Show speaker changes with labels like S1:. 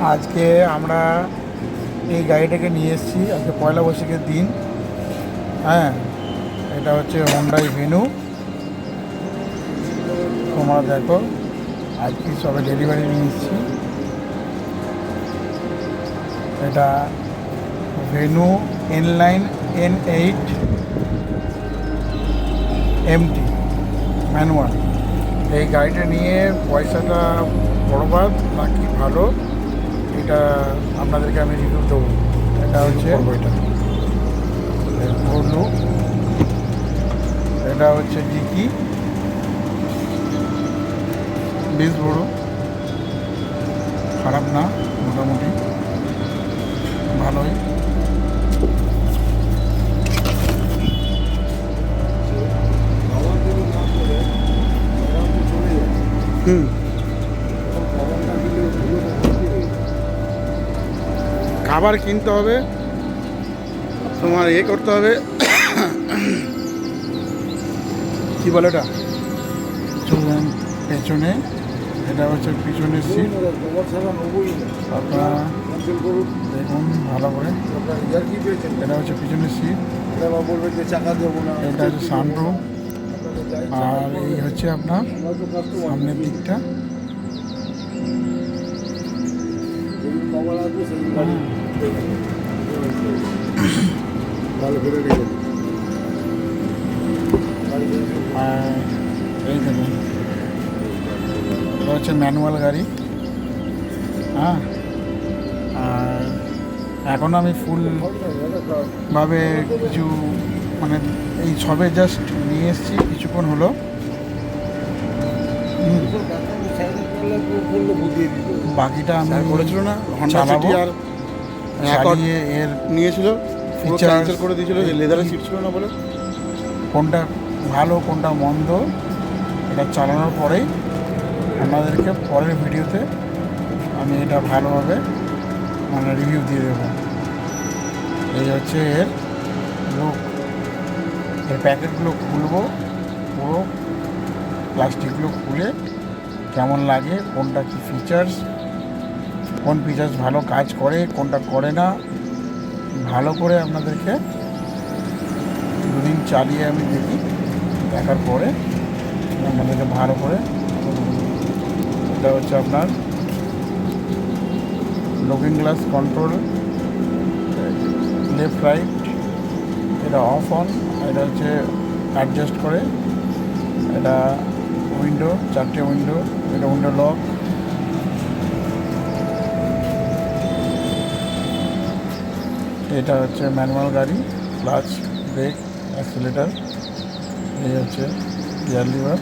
S1: আজকে আমরা এই গাড়িটাকে নিয়ে এসেছি আজকে পয়লা বৈশাখের দিন। হ্যাঁ, এটা হচ্ছে হোন্ডাই ভেনু। তোমরা দেখো আজকে সবে ডেলিভারি নিয়ে এসেছি। এটা venue N9 N8 MT manual. এই গাড়িটা নিয়ে পয়সাটা বরবাদ নাকি ভালো, এটা আপনাদেরকে আমি রিভিউ দেবো। এটা হচ্ছে বললো, এটা হচ্ছে ডিকি, বেশ বড়, খারাপ না, মোটামুটি ভালোই। খাবার কিনতে হবে, তোমার করতে হবে, কি বলে এটা পেছনে, এটা হচ্ছে পিছনের সিট। আপনারা দেখুন ভালো করে, এটা হচ্ছে পিছনের সিট, এটা হচ্ছে সানরুম, আর এই হচ্ছে আপনার সামনের দিকটা। আর এই দেখুন, এটা হচ্ছে ম্যানুয়াল গাড়ি। হ্যাঁ, আর এখন আমি ফুলভাবে কিছু মানে এই সবে জাস্ট নিয়ে এসেছি, কিছুক্ষণ হলো। বাকিটা আমি
S2: করেছিল না
S1: চালাবো, চালিয়ে এর
S2: নিয়েছিল,
S1: ফিচার
S2: করে দিয়েছিল যে লেদারের সিট ছিল না বলে।
S1: কোনটা ভালো কোনটা মন্দ এটা চালানোর পরেই আপনাদেরকে পরের ভিডিওতে আমি এটা ভালোভাবে মানে রিভিউ দিয়ে দেবো। এই হচ্ছে এর লুক। এর প্যাকেটগুলো খুলবো, পুরো প্লাস্টিকগুলো খুলে কেমন লাগে, কোনটা কী ফিচার্স, কোন ফিচার্স ভালো কাজ করে কোনটা করে না, ভালো করে আপনাদেরকে দুদিন চালিয়ে আমি দেখি, দেখার পরে আপনাদেরকে ভালো করে। এটা হচ্ছে আপনার looking glass control, left right, এটা অফ অন, এটা হচ্ছে অ্যাডজাস্ট করে, এটা উইন্ডো, চারটে উইন্ডো, এটা উইন্ডো লক, এটা হচ্ছে ম্যানুয়াল গাড়ি, ক্লাচ, ব্রেক, অ্যাক্সিলারেটর, এই হচ্ছে গিয়ার লিভার।